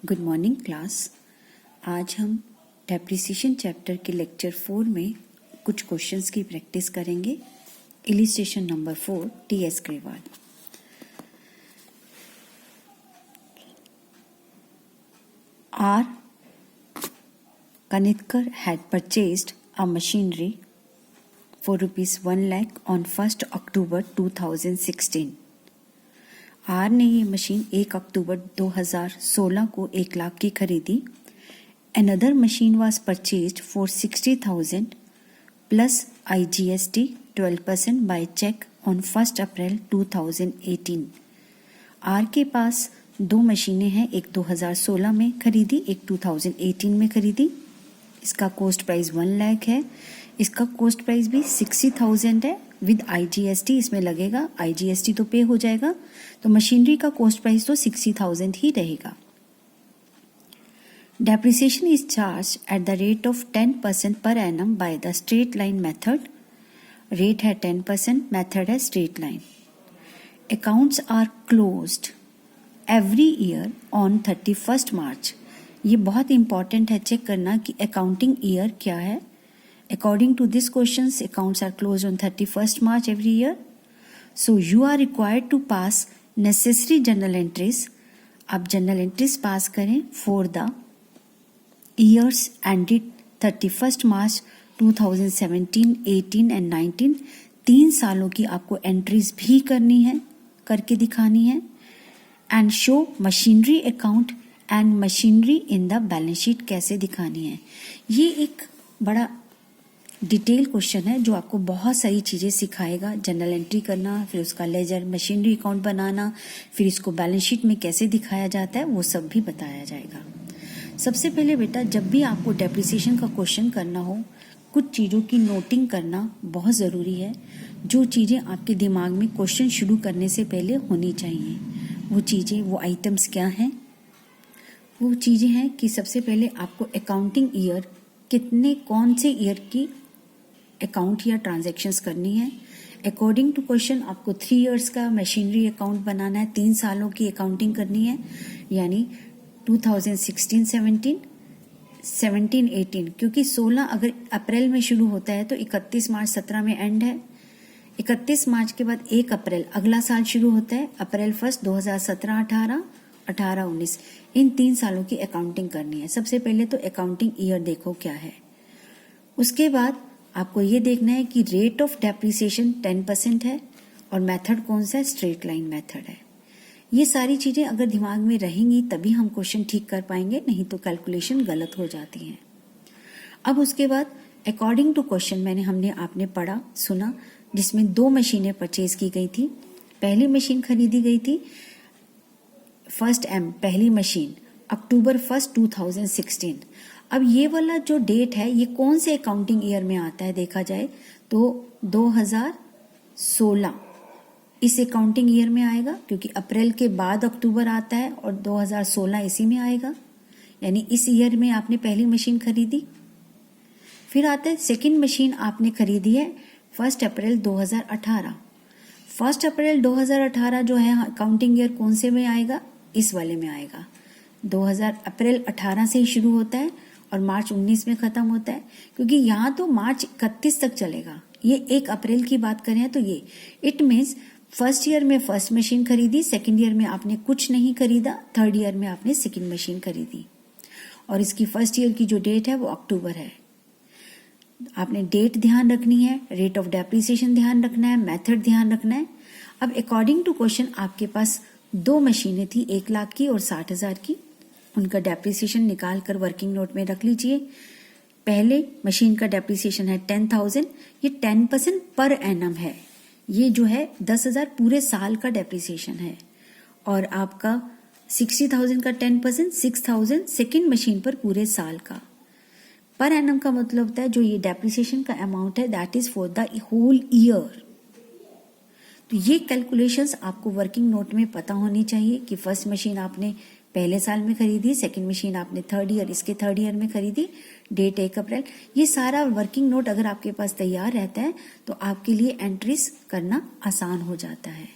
Good morning class. आज हम depreciation chapter के लेक्चर 4 में कुछ क्वेश्चंस की प्रैक्टिस करेंगे। Illustration number 4 T S. Grewal. R Kanitkar had purchased a machinery for ₹1 lakh on 1st October 2016. Are ने ये मशीन 1 अक्टूबर 2016 को 1 लाख की खरीदी। Another machine was purchased for 60,000 plus IGST 12% by check on 1st April 2018. Are के पास 2 मशीनें हैं, एक 2016 में खरीदी, एक 2018 में खरीदी। इसका कॉस्ट प्राइस 1 लाख है। इसका कॉस्ट प्राइस भी 60,000 है विद IGST इसमें लगेगा। IGST तो पे हो जाएगा, तो मशीनरी का कॉस्ट प्राइस तो 60,000 ही रहेगा। Depreciation is charge at the rate of 10% per annum by the straight line method. Rate है 10%, मेथड है straight line. Accounts are closed every year on 31st March. ये बहुत इंपॉर्टेंट है चेक करना कि अकाउंटिंग ईयर क्या है। According to this question, accounts are close on 31st March every year. So you are required to pass necessary journal entries. आप journal entries pass करें for the years ended 31st March 2017, 18 and 19। 3 सालों की आपको entries भी करनी है, करके दिखानी है। And show machinery account and machinery in the balance sheet कैसे दिखानी है। ये एक बड़ा डिटेल क्वेश्चन है जो आपको बहुत सारी चीज़ें सिखाएगा। जनरल एंट्री करना, फिर उसका लेजर, मशीनरी अकाउंट बनाना, फिर इसको बैलेंस शीट में कैसे दिखाया जाता है, वो सब भी बताया जाएगा। सबसे पहले बेटा, जब भी आपको डेप्रिसिएशन का क्वेश्चन करना हो, कुछ चीज़ों की नोटिंग करना बहुत ज़रूरी है। जो चीज़ें आपके दिमाग में क्वेश्चन शुरू करने से पहले होनी चाहिए, वो चीज़ें, वो आइटम्स क्या हैं? वो चीज़ें हैं कि सबसे पहले आपको अकाउंटिंग ईयर कौन से ईयर की अकाउंट या ट्रांजैक्शंस करनी है। अकॉर्डिंग टू क्वेश्चन आपको 3 इयर्स का मशीनरी अकाउंट बनाना है, 3 सालों की अकाउंटिंग करनी है, यानी 2016, 17, 18। क्योंकि 16 अगर अप्रैल में शुरू होता है तो 31 मार्च 17 में एंड है। 31 मार्च के बाद 1 अप्रैल अगला साल शुरू होता है, अप्रैल 1 2017, 18, 18, 19। इन 3 सालों की अकाउंटिंग करनी है। सबसे पहले तो अकाउंटिंग ईयर देखो क्या है। उसके बाद आपको ये देखना है कि रेट ऑफ डेप्रिसिएशन 10% है और मेथड कौन सा है, स्ट्रेट लाइन मेथड है। ये सारी चीजें अगर दिमाग में रहेंगी तभी हम क्वेश्चन ठीक कर पाएंगे, नहीं तो कैलकुलेशन गलत हो जाती है। अब उसके बाद अकॉर्डिंग टू क्वेश्चन हमने आपने पढ़ा सुना, जिसमें 2 मशीनें परचेज की गई थी। पहली मशीन खरीदी गई थी फर्स्ट एम, पहली मशीन अक्टूबर 1, 2016। अब ये वाला जो डेट है ये कौन से अकाउंटिंग ईयर में आता है देखा जाए तो 2016 इस अकाउंटिंग ईयर में आएगा, क्योंकि अप्रैल के बाद अक्टूबर आता है और 2016 इसी में आएगा, यानी इस ईयर में आपने पहली मशीन खरीदी। फिर आता है सेकंड मशीन आपने खरीदी है 1 अप्रैल 2018। 1 अप्रैल 2018 जो है अकाउंटिंग ईयर कौन से में आएगा, इस वाले में आएगा। 2000 अप्रैल 18 से ही शुरू होता है और मार्च 19 में खत्म होता है, क्योंकि यहाँ तो मार्च 31 तक चलेगा। ये 1 अप्रैल की बात करें तो ये इट मीन्स फर्स्ट ईयर में फर्स्ट मशीन खरीदी, सेकंड ईयर में आपने कुछ नहीं खरीदा, थर्ड ईयर में आपने सेकंड मशीन खरीदी, और इसकी फर्स्ट ईयर की जो डेट है वो अक्टूबर है। आपने डेट ध्यान रखनी है, रेट ऑफ डेप्रिसिएशन ध्यान रखना है, मेथड ध्यान रखना है। अब अकॉर्डिंग टू क्वेश्चन आपके पास 2 मशीनें थी, 1 लाख की और 60,000 की। उनका डेप्रिसिएशन निकाल कर वर्किंग नोट में रख लीजिए। पहले मशीन का डेप्रिसिएशन है 10,000, ये 10% पर एनम है। ये जो है 10,000 पूरे साल का डेप्रिसिएशन है, और आपका 60,000 का 10% 6,000 सेकेंड मशीन पर पूरे साल का। पर एनम का मतलब होता है जो ये डेप्रिसिएशन का अमाउंट है that is for the whole year. तो ये कैलकुलेशंस आपको वर्किंग नोट में पता होनी चाहिए कि फर्स्ट मशीन आपने पहले साल में खरीदी, सेकंड मशीन आपने थर्ड ईयर, इसके थर्ड ईयर में खरीदी, डेट 1 अप्रैल। ये सारा वर्किंग नोट अगर आपके पास तैयार रहता है तो आपके लिए एंट्रीज करना आसान हो जाता है।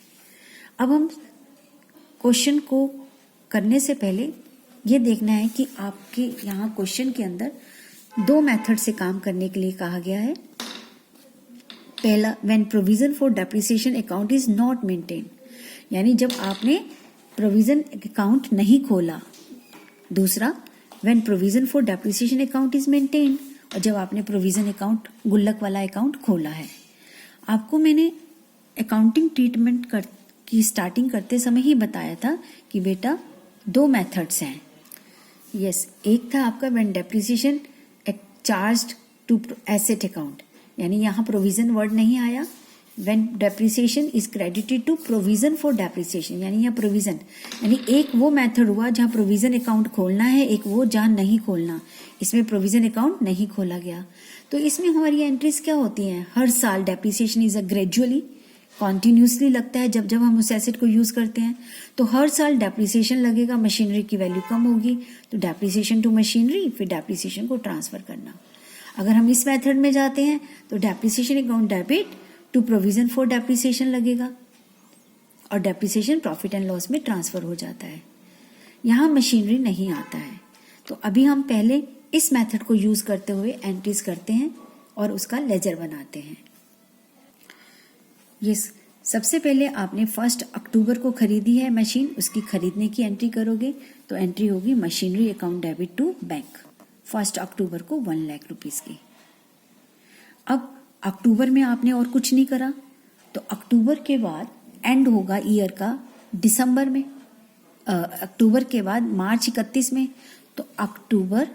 अब हम क्वेश्चन को करने से पहले ये देखना है कि आपके यहाँ क्वेश्चन के अंदर दो मेथड से काम करने के लिए कहा गया है। पहला, when provision for depreciation account is not maintain, यानी जब आपने प्रोविजन अकाउंट नहीं खोला। दूसरा, when provision for depreciation account is maintain, और जब आपने प्रोविजन अकाउंट, गुल्लक वाला अकाउंट खोला है। आपको मैंने अकाउंटिंग ट्रीटमेंट की स्टार्टिंग करते समय ही बताया था कि बेटा दो मेथड्स हैं। यस, एक था आपका when depreciation charged to asset account, यानी यहाँ प्रोविजन वर्ड नहीं आया। When depreciation is credited to provision for depreciation, यानी यहाँ प्रोविजन, यानी एक वो मेथड हुआ जहाँ प्रोविजन अकाउंट खोलना है, एक वो जहाँ नहीं खोलना। इसमें प्रोविजन अकाउंट नहीं खोला गया। तो इसमें हमारी एंट्रीज क्या होती हैं? हर साल depreciation is a gradually, continuously लगता है जब जब हम उस एसेट को यूज करते हैं। तो हर साल डेप्रिसिएशन लगेगा, मशीनरी की वैल्यू कम होगी तो डेप्रिसिएशन टू मशीनरी, फिर डेप्रिसिएशन को ट्रांसफर करना। अगर हम इस मेथड में जाते हैं तो depreciation account debit to provision for depreciation लगेगा और डेप्रिसिएशन प्रॉफिट एंड लॉस में ट्रांसफर हो जाता है। यहाँ मशीनरी नहीं आता है। तो अभी हम पहले इस मेथड को यूज करते हुए एंट्रीज करते हैं और उसका लेजर बनाते हैं। ये सबसे पहले आपने 1 अक्टूबर को खरीदी है मशीन, उसकी खरीदने की एंट्री करोगे तो एंट्री होगी machinery account debit to bank, 1 October को 1 लाख रुपीस की। अब अक्टूबर में आपने और कुछ नहीं करा तो अक्टूबर के बाद एंड होगा ईयर का दिसंबर में, अक्टूबर के बाद मार्च 31 में। तो अक्टूबर,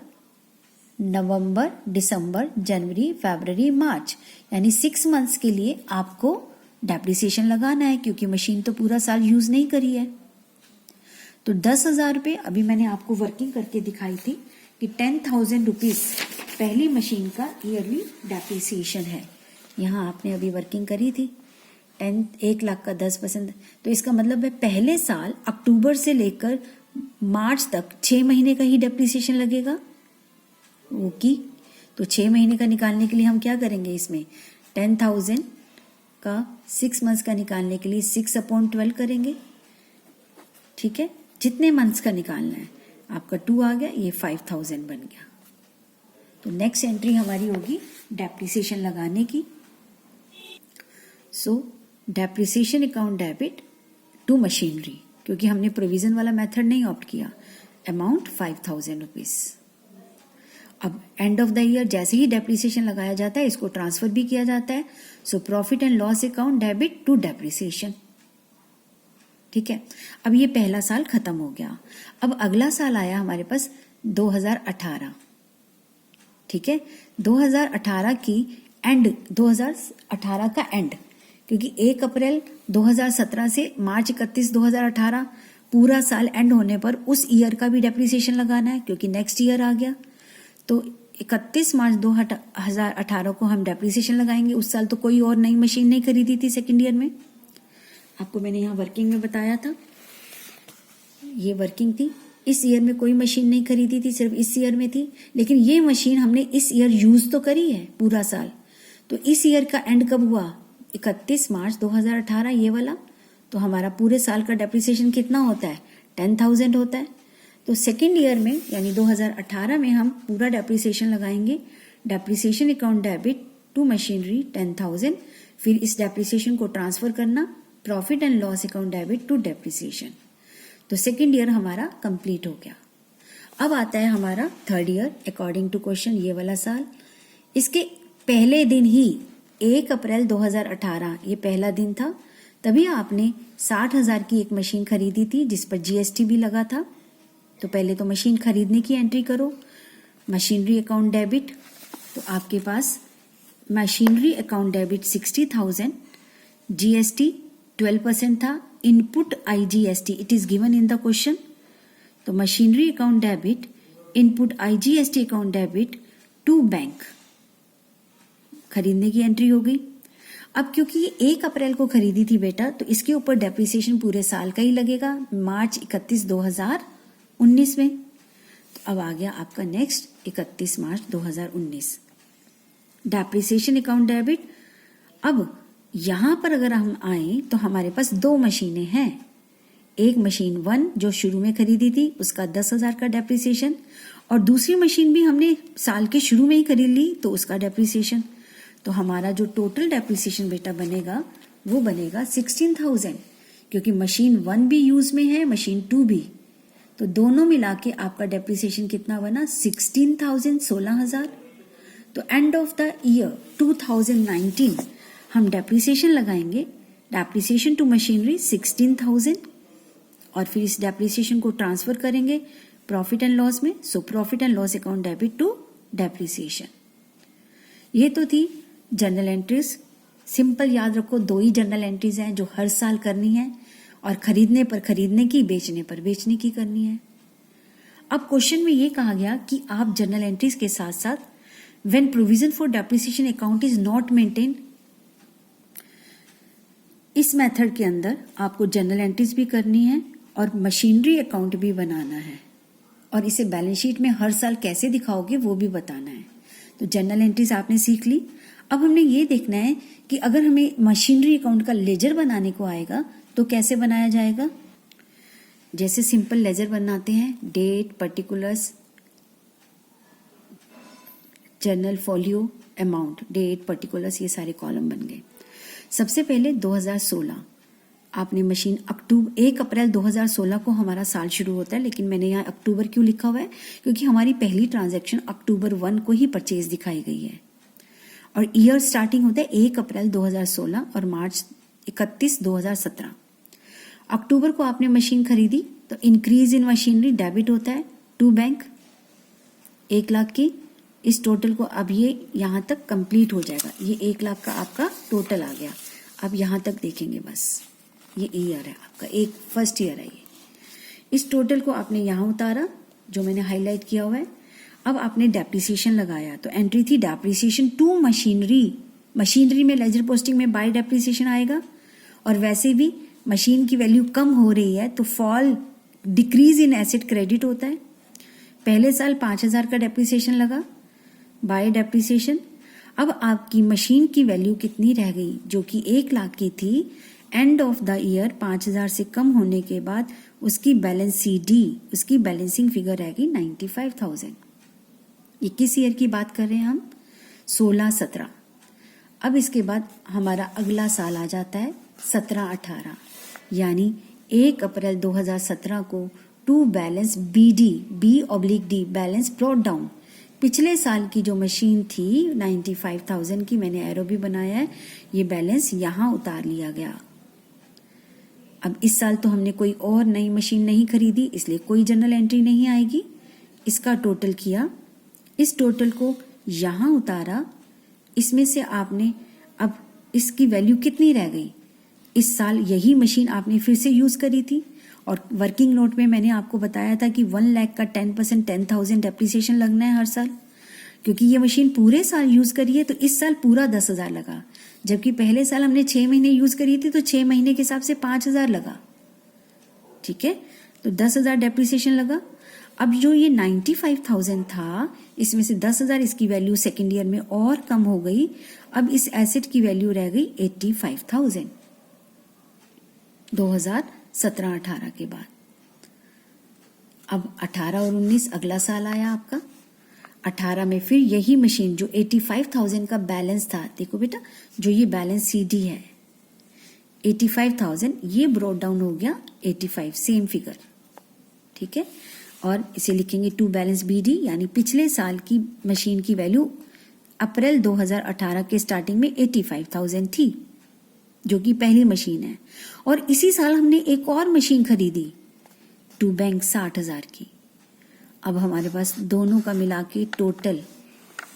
नवंबर, दिसंबर, जनवरी, फरवरी, मार्च, यानी 6 मंथ्स के लिए आपको डेप्रिसिएशन लगाना है क्योंकि मशीन तो पूरा साल यूज नहीं करी है। तो 10,000 रुपये अभी मैंने आपको वर्किंग करके दिखाई थी कि 10,000 रुपीज पहली मशीन का ईयरली डेप्रिसिएशन है। यहाँ आपने अभी वर्किंग करी थी 1 लाख का 10%। तो इसका मतलब है पहले साल अक्टूबर से लेकर मार्च तक 6 महीने का ही डेप्रिसिएशन लगेगा। वो की तो 6 महीने का निकालने के लिए हम क्या करेंगे? इसमें 10,000 का 6 मंथ्स का निकालने के लिए 6/12 करेंगे। ठीक है, जितने मंथ्स का निकालना है आपका 2 आ गया, ये 5,000 बन गया। तो नेक्स्ट एंट्री हमारी होगी डेप्रिसिएशन लगाने की। So depreciation account debit to machinery, क्योंकि हमने प्रोविजन वाला मेथड नहीं ऑप्ट किया। Amount 5,000 rupees. अब एंड ऑफ द ईयर जैसे ही डेप्रिसिएशन लगाया जाता है इसको ट्रांसफर भी किया जाता है। So profit and loss account debit to depreciation. ठीक है, अब ये पहला साल खत्म हो गया। अब अगला साल आया हमारे पास 2018। ठीक है, 2018 की एंड, 2018 का एंड, क्योंकि 1 अप्रैल 2017 से मार्च 31, 2018 पूरा साल एंड होने पर उस ईयर का भी डेप्रिसिएशन लगाना है क्योंकि नेक्स्ट ईयर आ गया। तो 31 मार्च 2018 को हम डेप्रिसिएशन लगाएंगे। उस साल तो कोई और नई मशीन नहीं खरीदी थी सेकेंड ईयर में, आपको मैंने यहाँ वर्किंग में बताया था। ये वर्किंग थी, इस ईयर में कोई मशीन नहीं खरीदी थी, सिर्फ इस ईयर में थी। लेकिन ये मशीन हमने इस ईयर यूज तो करी है पूरा साल। तो इस ईयर का एंड कब हुआ? 31 मार्च 2018, ये वाला। तो हमारा पूरे साल का डेप्रिसिएशन कितना होता है? 10,000 होता है। तो सेकेंड ईयर में यानी 2018 में हम पूरा डेप्रिसिएशन लगाएंगे। Depreciation account debit to machinery 10,000, फिर इस डेप्रिसिएशन को ट्रांसफर करना profit and loss account debit to depreciation. तो सेकेंड ईयर हमारा कंप्लीट हो गया। अब आता है हमारा third year according to question, ये वाला साल। इसके पहले दिन ही 1 अप्रैल 2018 ये पहला दिन था, तभी आपने 60,000 की एक मशीन खरीदी थी जिस पर जीएसटी भी लगा था। तो पहले तो मशीन खरीदने की एंट्री करो, मशीनरी अकाउंट डेबिट। तो आपके पास मशीनरी अकाउंट डेबिट 60,000, जीएसटी 12% था, input IGST it is given in the question. तो machinery account debit input IGST account debit to bank, खरीदने की एंट्री हो गई। अब क्योंकि ये 1 अप्रैल को खरीदी थी बेटा, तो इसके ऊपर डेप्रिसिएशन पूरे साल का ही लगेगा, मार्च 31, 2019 में। तो अब आ गया आपका नेक्स्ट 31 मार्च 2019 डेप्रिसिएशन अकाउंट डेबिट। अब यहां पर अगर हम आए तो हमारे पास 2 मशीनें हैं, एक मशीन 1 जो शुरू में खरीदी थी उसका 10,000 का डेप्रिसिएशन, और दूसरी मशीन भी हमने साल के शुरू में ही खरीद ली तो उसका डेप्रिसिएशन। तो हमारा जो टोटल डेप्रिसिएशन बेटा बनेगा वो बनेगा 16,000, क्योंकि मशीन 1 भी यूज में है, मशीन 2 भी, तो दोनों मिला के आपका डेप्रिसिएशन कितना बना 16,000, 16,000। तो एंड ऑफ द ईयर 2019 हम डेप्रिसिएशन लगाएंगे, डेप्रिसिएशन टू मशीनरी 16,000, और फिर इस डेप्रिसिएशन को ट्रांसफर करेंगे प्रॉफिट एंड लॉस में। So profit and loss account debit to depreciation. ये तो थी जर्नल एंट्रीज। सिंपल याद रखो, 2 ही जर्नल एंट्रीज हैं जो हर साल करनी है, और खरीदने पर खरीदने की, बेचने पर बेचने की करनी है। अब क्वेश्चन में ये कहा गया कि आप जर्नल एंट्रीज के साथ साथ when provision for depreciation account is not maintain, इस मेथड के अंदर आपको जर्नल एंट्रीज भी करनी है और मशीनरी अकाउंट भी बनाना है, और इसे बैलेंस शीट में हर साल कैसे दिखाओगे वो भी बताना है। तो जर्नल एंट्रीज आपने सीख ली। अब हमने ये देखना है कि अगर हमें मशीनरी अकाउंट का लेजर बनाने को आएगा तो कैसे बनाया जाएगा। जैसे सिंपल लेजर बनाते हैं, date, particulars, journal folio, amount, date, particulars, ये सारे कॉलम बन गए। सबसे पहले 2016 आपने मशीन 1 अप्रैल 2016 को हमारा साल शुरू होता है, लेकिन मैंने यहाँ अक्टूबर क्यों लिखा हुआ है, क्योंकि हमारी पहली ट्रांजैक्शन अक्टूबर 1 को ही परचेज दिखाई गई है, और ईयर स्टार्टिंग होता है 1 अप्रैल 2016 और मार्च 31 2017। अक्टूबर को आपने मशीन खरीदी तो इंक्रीज इन मशीनरी डेबिट होता है टू बैंक 1 लाख की। इस टोटल को अब ये यहाँ तक कंप्लीट हो जाएगा, ये 1 लाख का आपका टोटल आ गया। अब यहाँ तक देखेंगे, बस ये ईयर है आपका, एक फर्स्ट ईयर है ये। इस टोटल को आपने यहाँ उतारा जो मैंने हाईलाइट किया हुआ है। अब आपने डेप्रिसिएशन लगाया, तो एंट्री थी डेप्रिसिएशन टू मशीनरी। मशीनरी में लेजर पोस्टिंग में बाय डेप्रिसिएशन आएगा, और वैसे भी मशीन की वैल्यू कम हो रही है तो fall, decrease in asset credit होता है। पहले साल 5,000 का डेप्रिसिएशन लगा बाय डेप्रिसिएशन। अब आपकी मशीन की वैल्यू कितनी रह गई, जो कि 1 लाख की थी। एंड ऑफ द ईयर 5,000 से कम होने के बाद उसकी बैलेंस CD, उसकी बैलेंसिंग फिगर रहेगी 95,000। ये किस ईयर की बात कर रहे हैं हम, 16-17। अब इसके बाद हमारा अगला साल आ जाता है 17-18, यानी 1 अप्रैल 2017 को to balance BD, B/D, balance brought down. पिछले साल की जो मशीन थी 95,000 की, मैंने एरो भी बनाया है, ये बैलेंस यहां उतार लिया गया। अब इस साल तो हमने कोई और नई मशीन नहीं खरीदी, इसलिए कोई जर्नल एंट्री नहीं आएगी। इसका टोटल किया, इस टोटल को यहां उतारा, इसमें से आपने अब इसकी वैल्यू कितनी रह गई। इस साल यही मशीन आपने फिर से यूज करी थी, और वर्किंग नोट में मैंने आपको बताया था कि 1 लाख का 10% 10,000 डेप्रिसिएशन लगना है हर साल, क्योंकि ये मशीन पूरे साल यूज करी है तो इस साल पूरा 10,000 लगा, जबकि पहले साल हमने 6 महीने यूज करी थी तो 6 महीने के हिसाब से 5,000 लगा। ठीक है, तो 10,000 डेप्रिसिएशन लगा। अब जो ये 95,000 था, इसमें से 10,000 इसकी वैल्यू सेकेंड ईयर में और कम हो गई। अब इस एसेट की वैल्यू रह गई 85,000 2017-18 के बाद। अब 18 और 19 अगला साल आया आपका। 18 में फिर यही मशीन जो 85,000 का बैलेंस था, देखो बेटा जो ये बैलेंस CD है 85,000, ये ब्रॉट डाउन हो गया 85, सेम फिगर। ठीक है, और इसे लिखेंगे टू बैलेंस BD, यानी पिछले साल की मशीन की वैल्यू अप्रैल 2018 के स्टार्टिंग में 85,000 थी, जो कि पहली मशीन है। और इसी साल हमने एक और मशीन खरीदी टू बैंक 60,000 की। अब हमारे पास दोनों का मिला के टोटल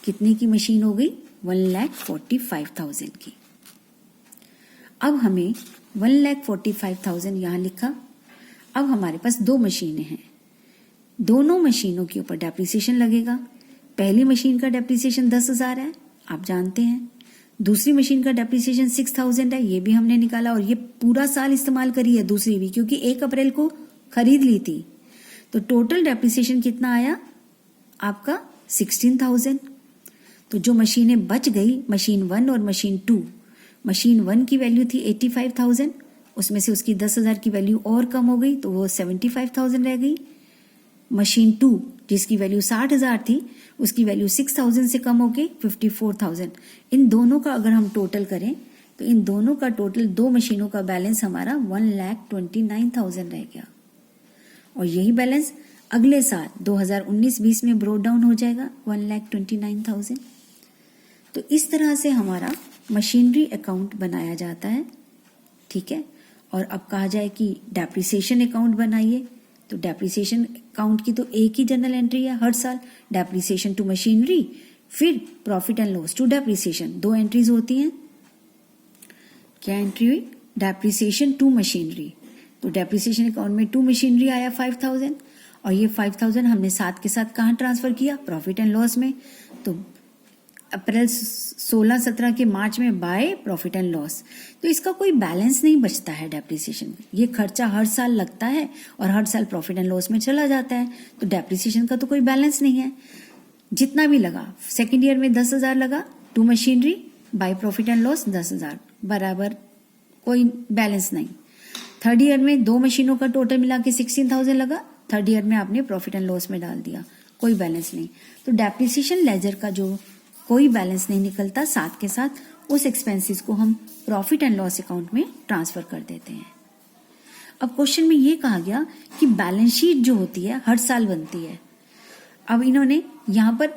कितने की मशीन हो गई, 1,45,000 की। अब हमें 1,45,000 यहां लिखा। अब हमारे पास 2 मशीनें हैं, दोनों मशीनों के ऊपर डेप्रिसिएशन लगेगा। पहली मशीन का डेप्रिसिएशन 10,000 है, आप जानते हैं। दूसरी मशीन का डेप्रिसिएशन 6,000 है, ये भी हमने निकाला, और ये पूरा साल इस्तेमाल करी है दूसरी भी, क्योंकि 1 अप्रैल को खरीद ली थी। तो टोटल डेप्रिसिएशन कितना आया आपका 16,000। तो जो मशीनें बच गई, मशीन 1 और मशीन 2, मशीन 1 की वैल्यू थी 85,000, उसमें से उसकी 10,000 की वैल्यू और कम हो गई तो वो 75,000 रह गई। मशीन 2 जिसकी वैल्यू 60,000 थी उसकी वैल्यू 6,000 से कम हो गई 54,000। इन दोनों का अगर हम टोटल करें तो इन दोनों का टोटल, दो मशीनों का बैलेंस हमारा 1,29,000 रह गया। और यही बैलेंस अगले साल 2019-20 में ब्रोड डाउन हो जाएगा 1,29,000। तो इस तरह से हमारा मशीनरी अकाउंट बनाया जाता है। ठीक है। और अब कहा जाए कि डेप्रिसिएशन अकाउंट बनाइए, तो डेप्रिसिएशन अकाउंट की तो एक ही जर्नल एंट्री है हर साल, डेप्रिसिएशन टू मशीनरी, फिर profit and loss to depreciation, 2 entries होती हैं। क्या एंट्री हुई? Depreciation to machinery. तो डेप्रिसिएशन अकाउंट में टू मशीनरी आया 5,000 और ये 5,000 हमने साथ के साथ कहाँ ट्रांसफर किया? प्रॉफिट एंड लॉस में। तो अप्रैल 16-17 के मार्च में बाय प्रॉफिट एंड लॉस। तो इसका कोई बैलेंस नहीं बचता है डेप्रिसिएशन में। ये खर्चा हर साल लगता है और हर साल प्रॉफिट एंड लॉस में चला जाता है। तो डेप्रिसिएशन का तो कोई बैलेंस नहीं है। जितना भी लगा, सेकेंड ईयर में 10,000 लगा to machinery, by profit and loss 10,000, बराबर कोई बैलेंस नहीं। थर्ड ईयर में 2 मशीनों का टोटल मिला के 16,000 लगा, थर्ड ईयर में आपने प्रॉफिट एंड लॉस में डाल दिया, कोई बैलेंस नहीं। तो डेप्रिसिएशन लेजर का जो कोई बैलेंस नहीं निकलता, साथ के साथ उस एक्सपेंसेस को हम प्रॉफिट एंड लॉस अकाउंट में ट्रांसफर कर देते हैं। अब क्वेश्चन में ये कहा गया कि बैलेंस शीट जो होती है हर साल बनती है। अब इन्होंने यहाँ पर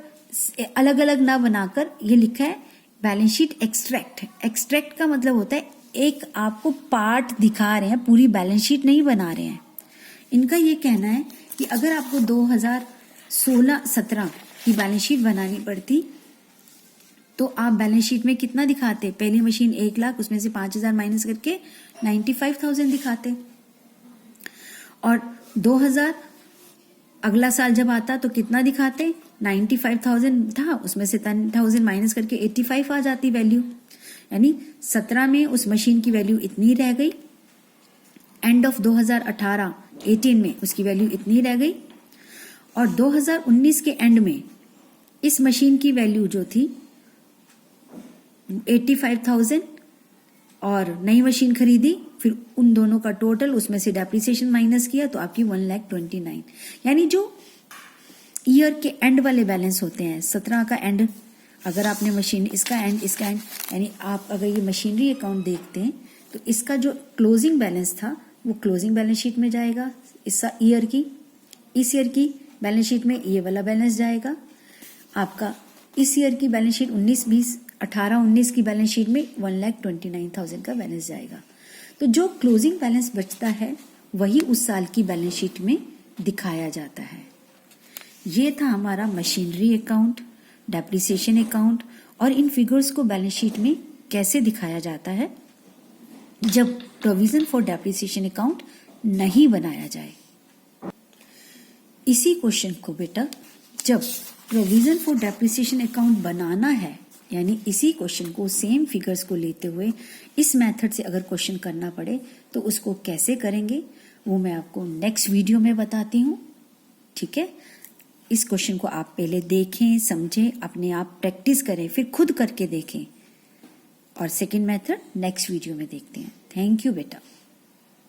अलग अलग ना बनाकर ये लिखा है बैलेंस शीट एक्सट्रैक्ट। एक्सट्रैक्ट का मतलब होता है एक आपको पार्ट दिखा रहे हैं, पूरी बैलेंस शीट नहीं बना रहे हैं। इनका ये कहना है कि अगर आपको 2016-17 की बैलेंस शीट बनानी पड़ती तो आप बैलेंस शीट में कितना दिखाते? पहली मशीन 1 लाख, उसमें से 5,000 माइनस करके 95,000 दिखाते। और 2000 अगला साल जब आता तो कितना दिखाते? 95,000 था, उसमें से 10,000 माइनस करके 85 आ जाती वैल्यू। यानी 17 में उस मशीन की वैल्यू इतनी रह गई, एंड ऑफ 2018 में उसकी वैल्यू इतनी रह गई, और 2019 के एंड में इस मशीन की वैल्यू जो थी 85,000 और नई मशीन खरीदी, फिर उन दोनों का टोटल, उसमें से डेप्रिसिएशन माइनस किया तो आपकी 1,29,000। यानी जो ईयर के एंड वाले बैलेंस होते हैं, 17 का एंड, अगर आपने मशीन इसका एंड इसका एंड, यानी आप अगर ये मशीनरी अकाउंट देखते हैं तो इसका जो क्लोजिंग बैलेंस था वो क्लोजिंग बैलेंस शीट में जाएगा इस ईयर की। इस ईयर की बैलेंस शीट में ये वाला बैलेंस जाएगा आपका। इस ईयर की बैलेंस शीट 18-19 की बैलेंस शीट में 1,29,000 का बैलेंस जाएगा। तो जो क्लोजिंग बैलेंस बचता है वही उस साल की बैलेंस शीट में दिखाया जाता है। ये था हमारा मशीनरी अकाउंट, डेप्रिसिएशन अकाउंट, और इन फिगर्स को बैलेंस शीट में कैसे दिखाया जाता है जब प्रोविजन फॉर डेप्रिसिएशन अकाउंट नहीं बनाया जाए। इसी क्वेश्चन को बेटा जब प्रोविजन फॉर डेप्रिसिएशन अकाउंट बनाना है, यानी इसी क्वेश्चन को, सेम फिगर्स को लेते हुए इस मेथड से अगर क्वेश्चन करना पड़े तो उसको कैसे करेंगे वो मैं आपको नेक्स्ट वीडियो में बताती हूँ। ठीक है। इस क्वेश्चन को आप पहले देखें, समझें, अपने आप प्रैक्टिस करें, फिर खुद करके देखें, और सेकंड मेथड नेक्स्ट वीडियो में देखते हैं। थैंक यू बेटा।